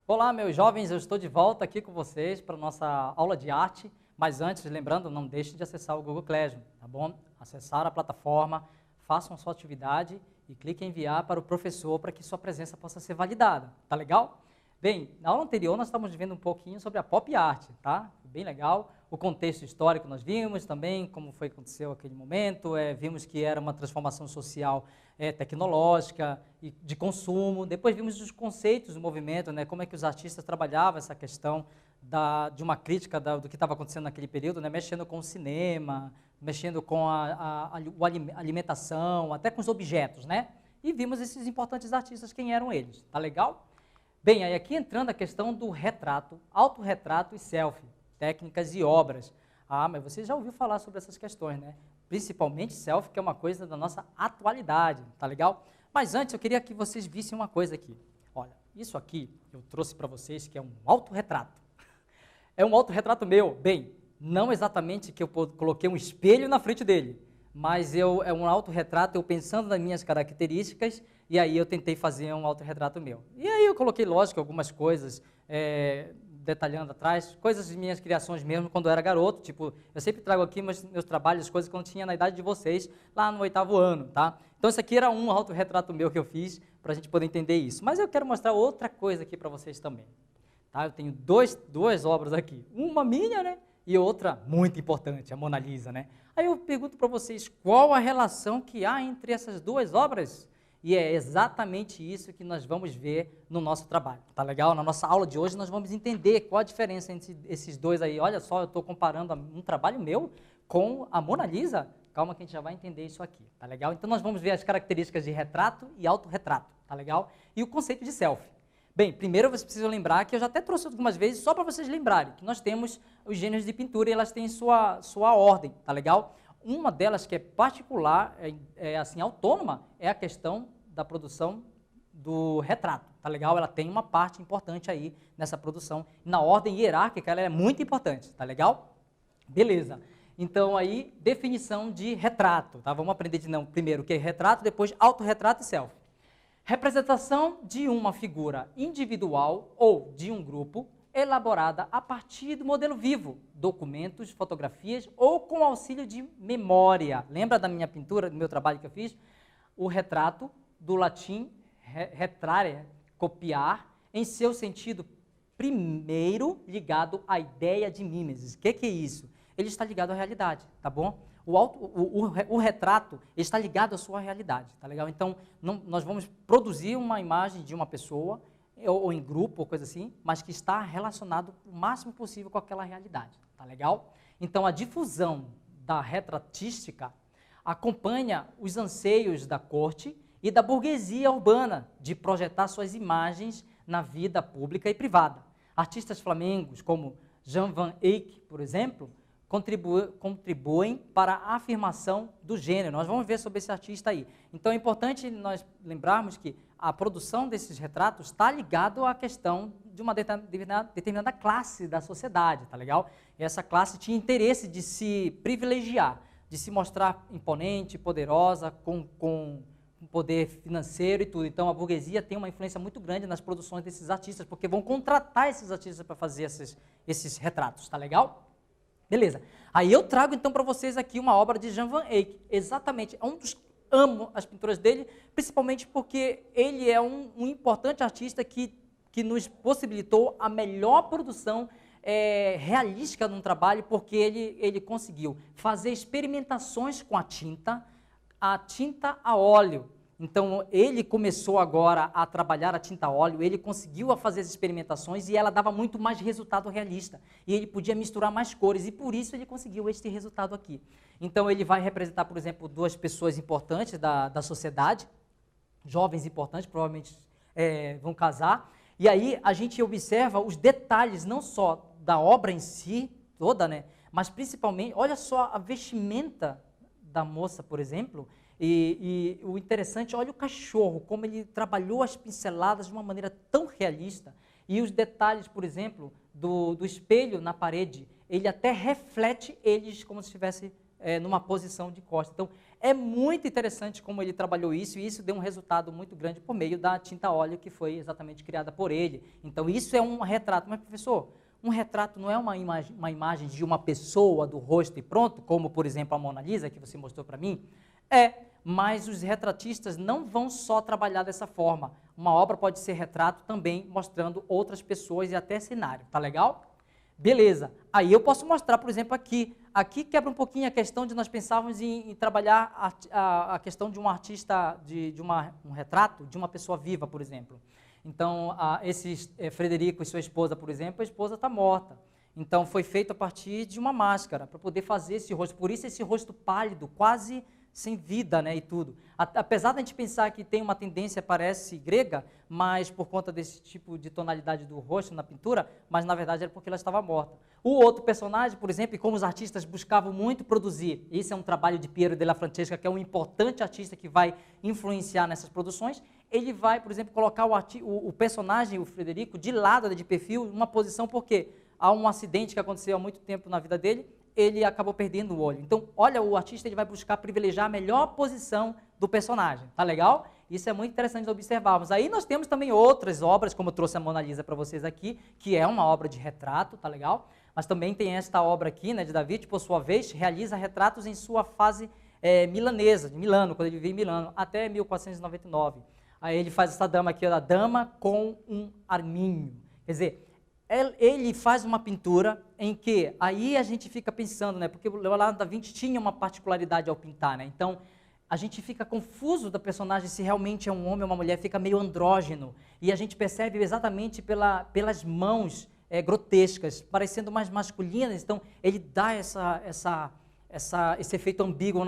Olá, meus jovens, eu estou de volta aqui com vocês para a nossa aula de arte, mas antes, lembrando, não deixe de acessar o Google Classroom, tá bom? Acessar a plataforma, façam a sua atividade e clique em enviar para o professor para que sua presença possa ser validada, tá legal? Bem, na aula anterior nós estávamos vendo um pouquinho sobre a pop art, tá? Bem legal, o contexto histórico nós vimos também, como foi que aconteceu aquele momento, vimos que era uma transformação social tecnológica e de consumo, depois vimos os conceitos do movimento, né? Como é que os artistas trabalhavam essa questão de uma crítica do que estava acontecendo naquele período, né? Mexendo com o cinema, mexendo com a alimentação, até com os objetos, né? E vimos esses importantes artistas, quem eram eles, tá legal? Bem, aí aqui entrando a questão do retrato, autorretrato e selfie, técnicas e obras. Ah, mas você já ouviu falar sobre essas questões, né? Principalmente selfie, que é uma coisa da nossa atualidade, tá legal? Mas antes eu queria que vocês vissem uma coisa aqui. Olha, isso aqui eu trouxe para vocês que é um autorretrato. É um autorretrato meu. Bem, não exatamente que eu coloquei um espelho na frente dele, mas é um autorretrato eu pensando nas minhas características e aí eu tentei fazer um autorretrato meu. E aí eu coloquei, lógico, algumas coisas, detalhando atrás, coisas de minhas criações mesmo quando eu era garoto, tipo, eu sempre trago aqui meus trabalhos, coisas quando eu tinha na idade de vocês, lá no 8º ano, tá? Então isso aqui era um autorretrato meu que eu fiz, para a gente poder entender isso. Mas eu quero mostrar outra coisa aqui para vocês também, tá? Eu tenho duas obras aqui, uma minha, né? E outra muito importante, a Mona Lisa, né? Aí eu pergunto para vocês, qual a relação que há entre essas duas obras? E é exatamente isso que nós vamos ver no nosso trabalho, tá legal? Na nossa aula de hoje nós vamos entender qual a diferença entre esses dois aí. Olha só, eu estou comparando um trabalho meu com a Mona Lisa. Calma que a gente já vai entender isso aqui, tá legal? Então nós vamos ver as características de retrato e autorretrato, tá legal? E o conceito de selfie. Bem, primeiro vocês precisam lembrar, que eu já até trouxe algumas vezes, só para vocês lembrarem, que nós temos os gêneros de pintura e elas têm sua ordem, tá legal? Uma delas que é particular, assim, autônoma, é a questão da produção do retrato, tá legal? Ela tem uma parte importante aí nessa produção. Na ordem hierárquica, ela é muito importante, tá legal? Beleza. Então, aí, definição de retrato, tá? Vamos aprender primeiro o que é retrato, depois autorretrato e selfie. Representação de uma figura individual ou de um grupo elaborada a partir do modelo vivo, documentos, fotografias ou com auxílio de memória. Lembra da minha pintura, do meu trabalho que eu fiz? O retrato, do latim retrare, copiar, em seu sentido primeiro ligado à ideia de mimesis. O que é isso? Ele está ligado à realidade, tá bom? O retrato está ligado à sua realidade, tá legal? Então, nós vamos produzir uma imagem de uma pessoa, ou em grupo, ou coisa assim, mas que está relacionado o máximo possível com aquela realidade, tá legal? Então, a difusão da retratística acompanha os anseios da corte e da burguesia urbana de projetar suas imagens na vida pública e privada. Artistas flamengos como Jan van Eyck, por exemplo, contribuem para a afirmação do gênero. Nós vamos ver sobre esse artista aí. Então é importante nós lembrarmos que a produção desses retratos está ligado à questão de uma determinada classe da sociedade, tá legal? E essa classe tinha interesse de se privilegiar, de se mostrar imponente, poderosa, com poder financeiro e tudo. Então, a burguesia tem uma influência muito grande nas produções desses artistas, porque vão contratar esses artistas para fazer esses retratos, tá legal? Beleza. Aí eu trago, então, para vocês aqui uma obra de Jan van Eyck. Exatamente. Amo as pinturas dele, principalmente porque ele é um importante artista que nos possibilitou a melhor produção realística num trabalho, porque ele conseguiu fazer experimentações com a tinta a óleo. Então, ele começou agora a trabalhar a tinta a óleo, ele conseguiu fazer as experimentações e ela dava muito mais resultado realista. E ele podia misturar mais cores e por isso ele conseguiu este resultado aqui. Então, ele vai representar, por exemplo, duas pessoas importantes da sociedade, jovens importantes, provavelmente vão casar. E aí a gente observa os detalhes, não só da obra em si, toda, né? Mas principalmente, olha só a vestimenta da moça, por exemplo, e o interessante, olha o cachorro, como ele trabalhou as pinceladas de uma maneira tão realista, e os detalhes, por exemplo, do espelho na parede, ele até reflete eles como se estivesse numa posição de costas. Então, É muito interessante como ele trabalhou isso, e isso deu um resultado muito grande por meio da tinta óleo que foi exatamente criada por ele. Então, isso é um retrato. Mas, professor, um retrato não é uma imagem de uma pessoa, do rosto e pronto, como, por exemplo, a Mona Lisa, que você mostrou para mim? Mas os retratistas não vão só trabalhar dessa forma. Uma obra pode ser retrato também, mostrando outras pessoas e até cenário. Tá legal? Beleza. Aí eu posso mostrar, por exemplo, aqui. Aqui quebra um pouquinho a questão de nós pensarmos em trabalhar a questão de um artista, um retrato de uma pessoa viva, por exemplo. Então, Frederico e sua esposa, por exemplo, a esposa está morta. Então, foi feito a partir de uma máscara, para poder fazer esse rosto. Por isso, esse rosto pálido, quase sem vida, né, e tudo. Apesar de a gente pensar que tem uma tendência, parece grega, mas por conta desse tipo de tonalidade do rosto na pintura, mas na verdade era porque ela estava morta. O outro personagem, por exemplo, e como os artistas buscavam muito produzir, esse é um trabalho de Piero della Francesca, que é um importante artista que vai influenciar nessas produções, ele vai, por exemplo, colocar o personagem, o Frederico, de lado, de perfil, em uma posição, porque há um acidente que aconteceu há muito tempo na vida dele, ele acabou perdendo o olho. Então, olha, o artista ele vai buscar privilegiar a melhor posição do personagem. Tá legal? Isso é muito interessante de observarmos. Aí nós temos também outras obras, como eu trouxe a Mona Lisa para vocês aqui, que é uma obra de retrato, tá legal? Mas também tem esta obra aqui, né, de David, por sua vez, realiza retratos em sua fase milanesa, de Milano, quando ele vivia em Milano, até 1499. Aí ele faz essa dama aqui, a dama com um arminho. Quer dizer, ele faz uma pintura em que, aí a gente fica pensando, né, porque o Leonardo da Vinci tinha uma particularidade ao pintar, né, então a gente fica confuso da personagem se realmente é um homem ou uma mulher, fica meio andrógeno, e a gente percebe exatamente pelas mãos grotescas, parecendo mais masculinas, então ele dá esse efeito ambíguo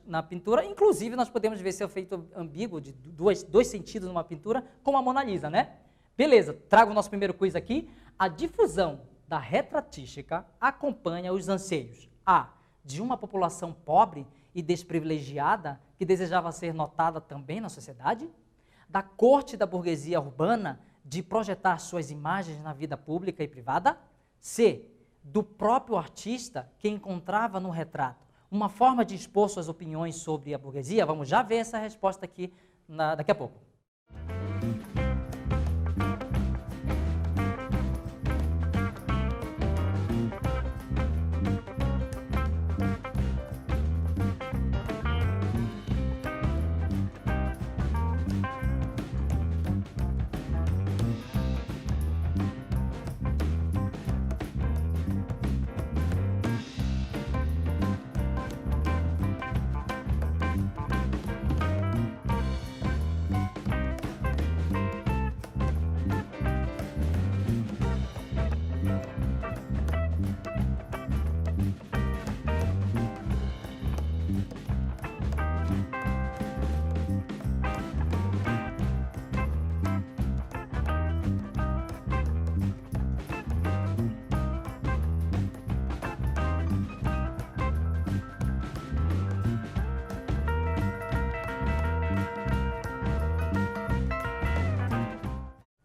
na pintura, inclusive nós podemos ver esse efeito ambíguo de dois sentidos numa pintura, como a Mona Lisa, né? Beleza, trago o nosso primeiro quiz aqui. A difusão da retratística acompanha os anseios de uma população pobre e desprivilegiada que desejava ser notada também na sociedade, da corte da burguesia urbana de projetar suas imagens na vida pública e privada, C, do próprio artista que encontrava no retrato uma forma de expor suas opiniões sobre a burguesia. Vamos já ver essa resposta aqui daqui a pouco.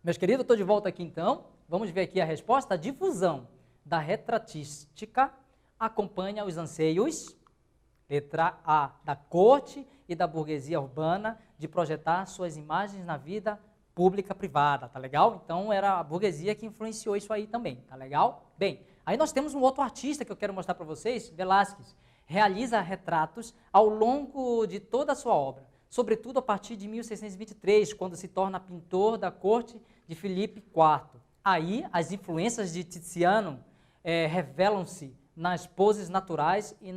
Meus queridos, estou de volta aqui então. Vamos ver aqui a resposta. A difusão da retratística acompanha os anseios, letra A, da corte e da burguesia urbana de projetar suas imagens na vida pública privada, tá legal? Então era a burguesia que influenciou isso aí também, tá legal? Bem, aí nós temos um outro artista que eu quero mostrar para vocês, Velázquez. Realiza retratos ao longo de toda a sua obra, sobretudo a partir de 1623, quando se torna pintor da corte de Filipe IV. Aí, as influências de Tiziano revelam-se nas poses naturais e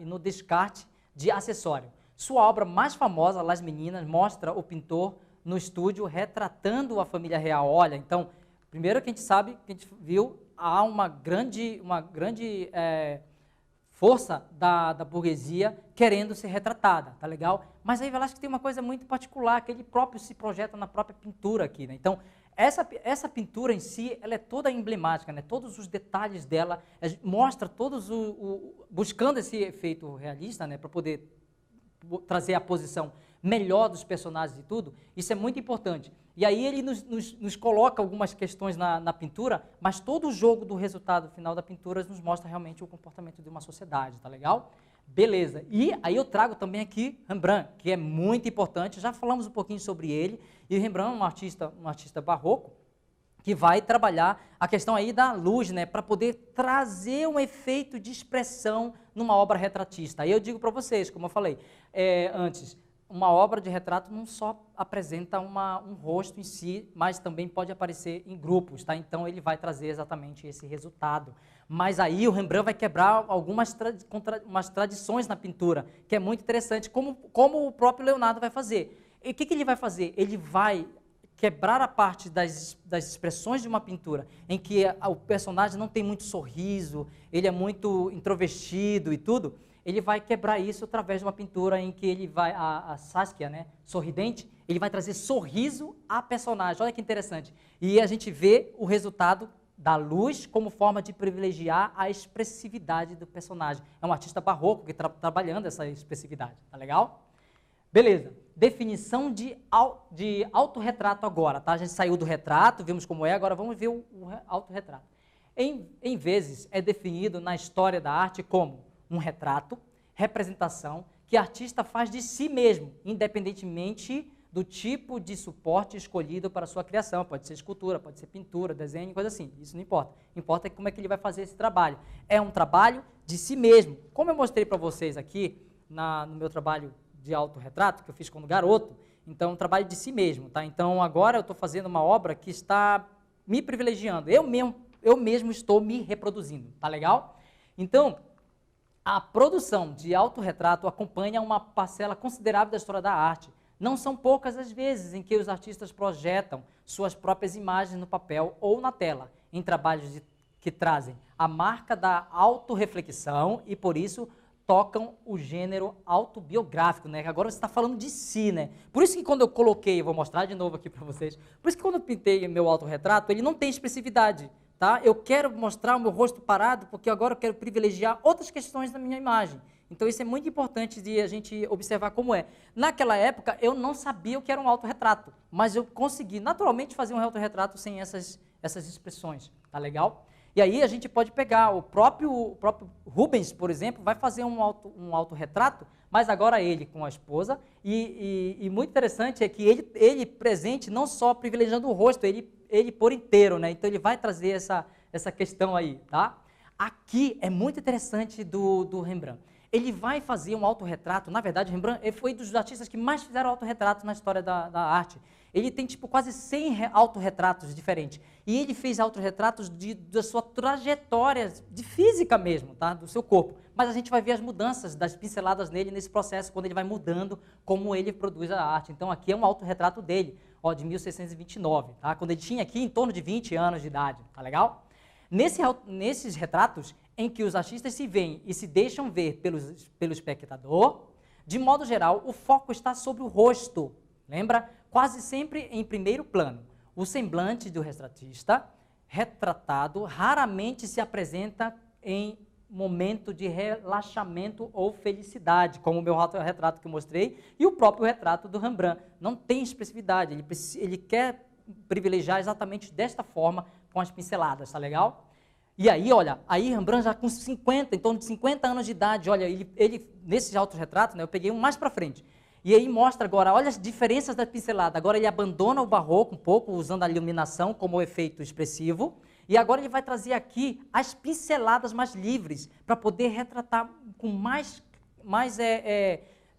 no descarte de acessório. Sua obra mais famosa, Las Meninas, mostra o pintor no estúdio retratando a família real. Olha, então, primeiro que a gente sabe, que a gente viu, há uma grande força da burguesia querendo ser retratada, tá legal? Mas aí Velázquez tem uma coisa muito particular, que ele próprio se projeta na própria pintura aqui, né? Então, essa pintura em si, ela é toda emblemática, né? Todos os detalhes dela, mostra todos buscando esse efeito realista, né? Para poder trazer a posição melhor dos personagens e tudo, isso é muito importante. E aí ele nos coloca algumas questões na pintura, mas todo o jogo do resultado final da pintura nos mostra realmente o comportamento de uma sociedade, tá legal? Beleza. E aí eu trago também aqui Rembrandt, que é muito importante, já falamos um pouquinho sobre ele, e Rembrandt é um artista barroco, que vai trabalhar a questão aí da luz, né, para poder trazer um efeito de expressão numa obra retratista. Aí eu digo para vocês, como eu falei antes, uma obra de retrato não só apresenta um rosto em si, mas também pode aparecer em grupos, tá? Então ele vai trazer exatamente esse resultado. Mas aí o Rembrandt vai quebrar algumas umas tradições na pintura, que é muito interessante, como o próprio Leonardo vai fazer. E o que ele vai fazer? Ele vai quebrar a parte das expressões de uma pintura, em que o personagem não tem muito sorriso, ele é muito introvertido e tudo. Ele vai quebrar isso através de uma pintura em que ele vai, a Saskia, né, sorridente, ele vai trazer sorriso à personagem. Olha que interessante. E a gente vê o resultado da luz como forma de privilegiar a expressividade do personagem. É um artista barroco que está trabalhando essa expressividade. Tá legal? Beleza. Definição de autorretrato agora, tá? A gente saiu do retrato, vimos como é, agora vamos ver o autorretrato. Em vezes, é definido na história da arte como um retrato, representação, que o artista faz de si mesmo, independentemente do tipo de suporte escolhido para a sua criação. Pode ser escultura, pode ser pintura, desenho, coisa assim. Isso não importa. Importa é como é que ele vai fazer esse trabalho. É um trabalho de si mesmo. Como eu mostrei para vocês aqui, no meu trabalho de autorretrato, que eu fiz quando garoto, então, um trabalho de si mesmo, tá? Então, agora eu estou fazendo uma obra que está me privilegiando. Eu mesmo estou me reproduzindo, tá legal? Então, a produção de autorretrato acompanha uma parcela considerável da história da arte. Não são poucas as vezes em que os artistas projetam suas próprias imagens no papel ou na tela, em trabalhos que trazem a marca da autorreflexão e, por isso, tocam o gênero autobiográfico, né? Agora você está falando de si, né? Por isso que quando eu coloquei, eu vou mostrar de novo aqui para vocês, por isso que quando eu pintei meu autorretrato, ele não tem expressividade. Tá? Eu quero mostrar o meu rosto parado porque agora eu quero privilegiar outras questões da minha imagem. Então isso é muito importante de a gente observar como é. Naquela época eu não sabia o que era um autorretrato, mas eu consegui naturalmente fazer um autorretrato sem essas expressões. Tá legal? E aí a gente pode pegar o próprio Rubens, por exemplo, vai fazer um autorretrato, mas agora ele com a esposa. E muito interessante é que ele presente não só privilegiando o rosto, ele por inteiro, né? Então ele vai trazer essa questão aí, tá? Aqui é muito interessante do Rembrandt. Ele vai fazer um autorretrato, na verdade, Rembrandt foi dos artistas que mais fizeram autorretrato na história da arte. Ele tem tipo quase 100 autorretratos diferentes. E ele fez autorretratos da sua trajetória de física mesmo, tá? Do seu corpo. Mas a gente vai ver as mudanças das pinceladas nele nesse processo, quando ele vai mudando como ele produz a arte. Então aqui é um autorretrato dele, ó, de 1629, tá? Quando ele tinha aqui em torno de 20 anos de idade, tá legal? Nesses retratos em que os artistas se veem e se deixam ver pelo espectador, de modo geral, o foco está sobre o rosto, lembra? Quase sempre em primeiro plano. O semblante do retratista, retratado, raramente se apresenta em momento de relaxamento ou felicidade, como o meu retrato que eu mostrei, e o próprio retrato do Rembrandt. Não tem expressividade, ele quer privilegiar exatamente desta forma, com as pinceladas, tá legal? E aí, olha, aí Rembrandt já com 50, em torno de 50 anos de idade, olha, ele nesses autorretratos, né, eu peguei um mais para frente, e aí mostra agora, olha as diferenças da pincelada, agora ele abandona o barroco um pouco, usando a iluminação como efeito expressivo, e agora ele vai trazer aqui as pinceladas mais livres, para poder retratar com mais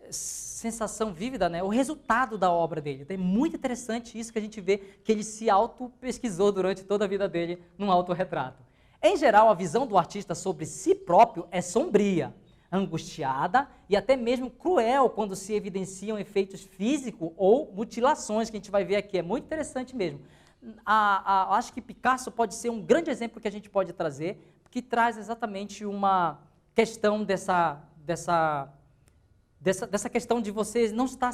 sensação vívida, né, o resultado da obra dele. Então é muito interessante isso que a gente vê, que ele se auto-pesquisou durante toda a vida dele num autorretrato. Em geral, a visão do artista sobre si próprio é sombria, angustiada e até mesmo cruel quando se evidenciam efeitos físicos ou mutilações, que a gente vai ver aqui. É muito interessante mesmo. Acho que Picasso pode ser um grande exemplo que a gente pode trazer, que traz exatamente uma questão dessa questão de você não estar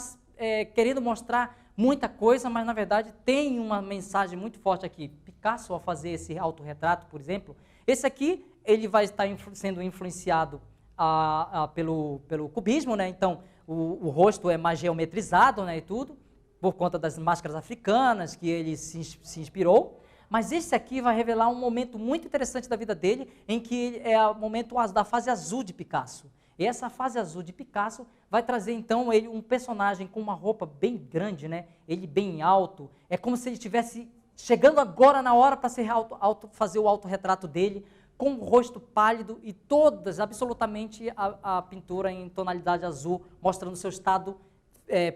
querendo mostrar muita coisa, mas na verdade tem uma mensagem muito forte aqui. Picasso, ao fazer esse autorretrato, por exemplo, esse aqui ele vai estar sendo influenciado pelo cubismo, né? Então o rosto é mais geometrizado, né, e tudo, por conta das máscaras africanas que ele se inspirou. Mas esse aqui vai revelar um momento muito interessante da vida dele, em que é o momento da fase azul de Picasso. E essa fase azul de Picasso vai trazer, então, ele um personagem com uma roupa bem grande, né? Ele bem alto. É como se ele estivesse chegando agora na hora para fazer o autorretrato dele, com o rosto pálido e todas, absolutamente, a pintura em tonalidade azul, mostrando seu estado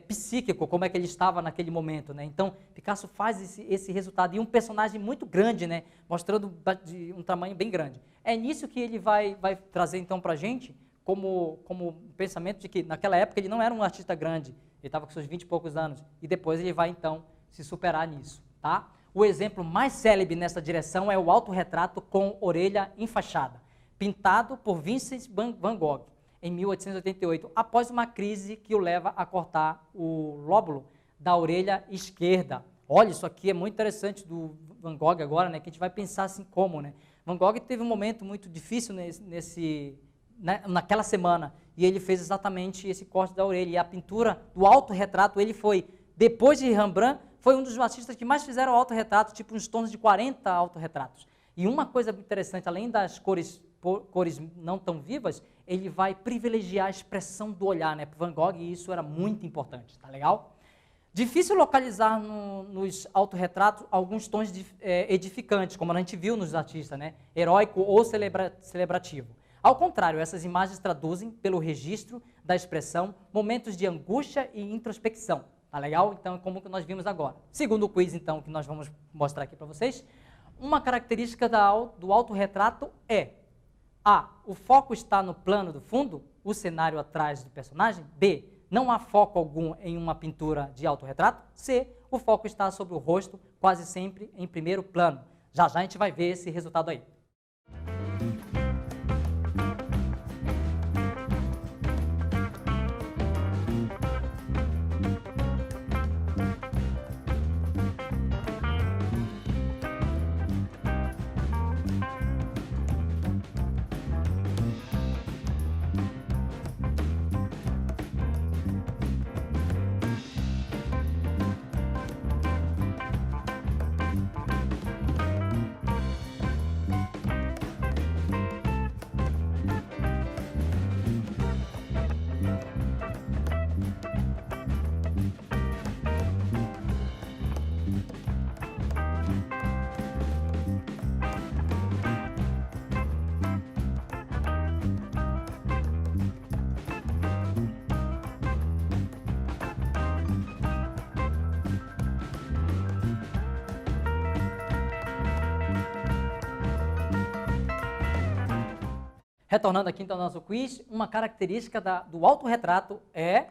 psíquico, como é que ele estava naquele momento, né? Então, Picasso faz esse resultado, e um personagem muito grande, né? Mostrando de um tamanho bem grande. É nisso que ele vai trazer, então, para a gente, como pensamento de que, naquela época, ele não era um artista grande, ele estava com seus 20 e poucos anos, e depois ele vai, então, se superar nisso, tá? O exemplo mais célebre nessa direção é o autorretrato com orelha enfaixada, pintado por Vincent van Gogh, em 1888, após uma crise que o leva a cortar o lóbulo da orelha esquerda. Olha, isso aqui é muito interessante do Van Gogh agora, né, que a gente vai pensar assim como, né? Van Gogh teve um momento muito difícil naquela semana, e ele fez exatamente esse corte da orelha, e a pintura do autorretrato, ele foi, depois de Rembrandt, foi um dos artistas que mais fizeram autorretrato, tipo uns tons de 40 autorretratos. E uma coisa interessante, além das cores não tão vivas, ele vai privilegiar a expressão do olhar, né, para Van Gogh, e isso era muito importante, tá legal? Difícil localizar nos autorretratos alguns tons edificantes, como a gente viu nos artistas, né, heróico ou celebrativo. Ao contrário, essas imagens traduzem, pelo registro da expressão, momentos de angústia e introspecção. Tá legal? Então, como que nós vimos agora. Segundo o quiz, então, que nós vamos mostrar aqui para vocês, uma característica do autorretrato é: A, o foco está no plano do fundo, o cenário atrás do personagem. B, não há foco algum em uma pintura de autorretrato. C, o foco está sobre o rosto, quase sempre em primeiro plano. Já já a gente vai ver esse resultado aí. Retornando aqui então ao nosso quiz, uma característica do autorretrato é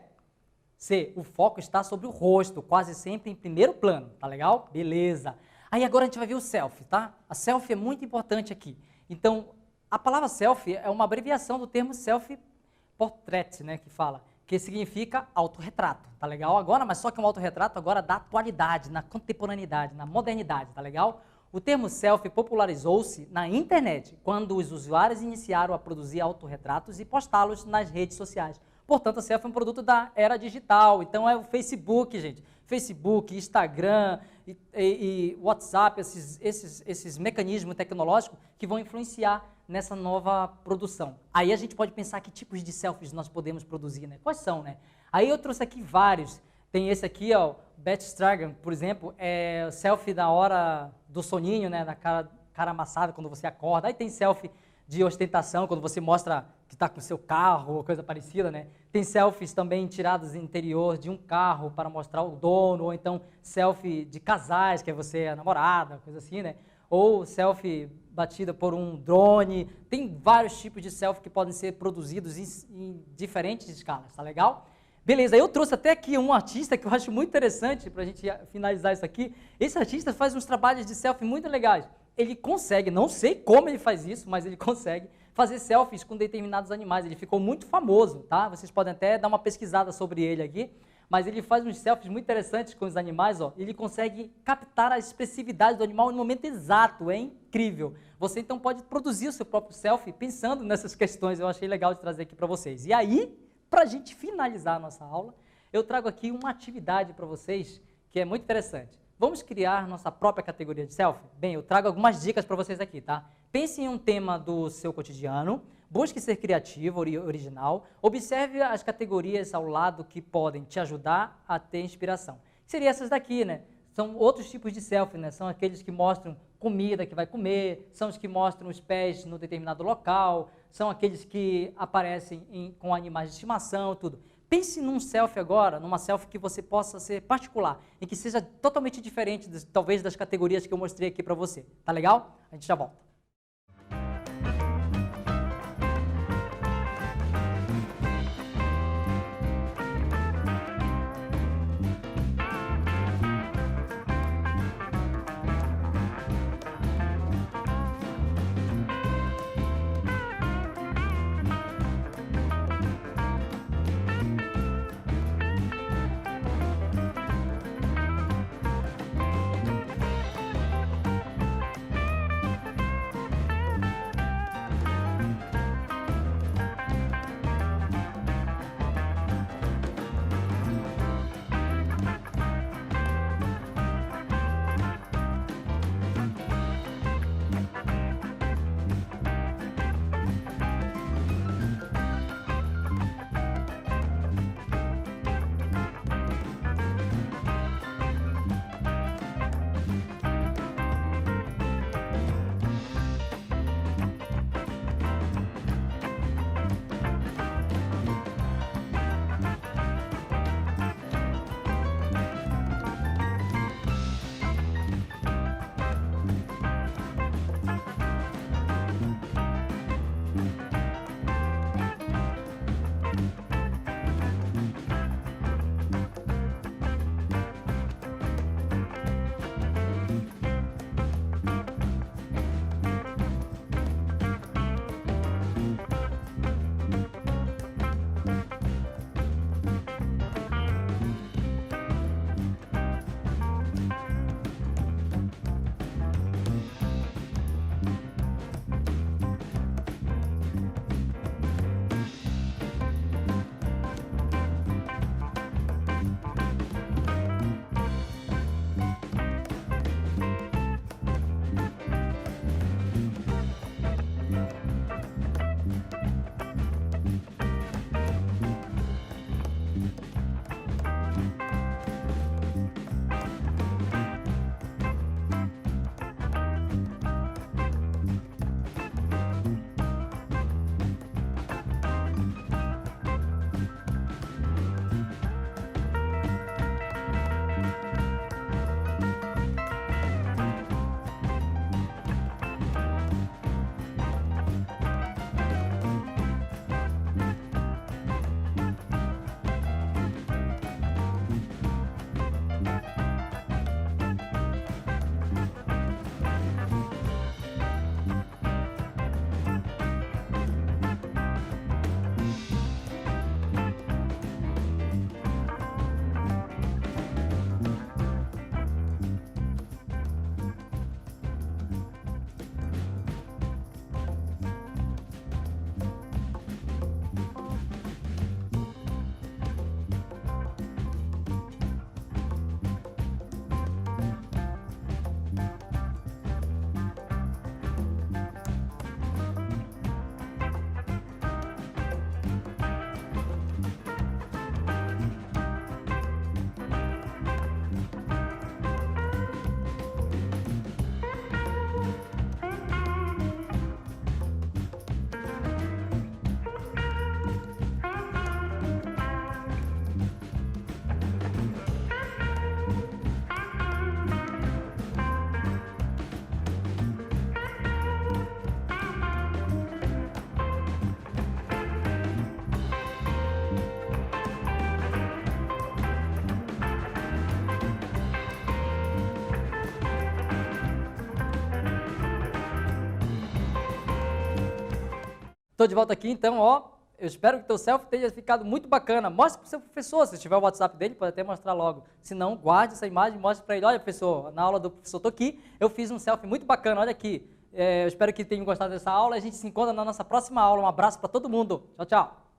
C, o foco está sobre o rosto, quase sempre em primeiro plano, tá legal? Beleza. Aí agora a gente vai ver o selfie, tá? A selfie é muito importante aqui. Então, a palavra selfie é uma abreviação do termo self-portrait, né, que significa autorretrato, tá legal? Agora, mas só que é um autorretrato agora da atualidade, na contemporaneidade, na modernidade, tá legal? O termo selfie popularizou-se na internet, quando os usuários iniciaram a produzir autorretratos e postá-los nas redes sociais. Portanto, a selfie é um produto da era digital, então é o Facebook, gente. Facebook, Instagram e WhatsApp, esses mecanismos tecnológicos que vão influenciar nessa nova produção. Aí a gente pode pensar que tipos de selfies nós podemos produzir, né? Quais são, né? Aí eu trouxe aqui vários. Tem esse aqui, ó, Beth Stragan, por exemplo, é o selfie da hora do soninho, né, da cara amassada quando você acorda. Aí tem selfie de ostentação, quando você mostra que está com o seu carro ou coisa parecida, né? Tem selfies também tiradas no interior de um carro para mostrar o dono, ou então selfie de casais, que é você a namorada, coisa assim, né? Ou selfie batida por um drone. Tem vários tipos de selfie que podem ser produzidos em diferentes escalas, tá legal? Beleza, eu trouxe até aqui um artista que eu acho muito interessante para a gente finalizar isso aqui. Esse artista faz uns trabalhos de selfie muito legais. Ele consegue, não sei como ele faz isso, mas ele consegue fazer selfies com determinados animais. Ele ficou muito famoso, tá? Vocês podem até dar uma pesquisada sobre ele aqui, mas ele faz uns selfies muito interessantes com os animais, ó. Ele consegue captar a expressividade do animal no momento exato, é incrível. Você então pode produzir o seu próprio selfie pensando nessas questões, eu achei legal de trazer aqui para vocês. E aí, para a gente finalizar a nossa aula, eu trago aqui uma atividade para vocês que é muito interessante. Vamos criar nossa própria categoria de selfie? Bem, eu trago algumas dicas para vocês aqui, tá? Pense em um tema do seu cotidiano, busque ser criativo, original, observe as categorias ao lado que podem te ajudar a ter inspiração. Seriam essas daqui, né? São outros tipos de selfie, né? São aqueles que mostram comida que vai comer, são os que mostram os pés no determinado local, são aqueles que aparecem com animais de estimação, tudo. Pense num selfie agora, numa selfie que você possa ser particular, em que seja totalmente diferente, talvez, das categorias que eu mostrei aqui para você. Tá legal? A gente já volta. Estou de volta aqui, então, ó, eu espero que o teu selfie tenha ficado muito bacana. Mostre para o seu professor, se tiver o WhatsApp dele, pode até mostrar logo. Se não, guarde essa imagem e mostre para ele. Olha, professor, na aula do professor estou aqui, eu fiz um selfie muito bacana, olha aqui. Eu espero que tenham gostado dessa aula. A gente se encontra na nossa próxima aula. Um abraço para todo mundo. Tchau, tchau.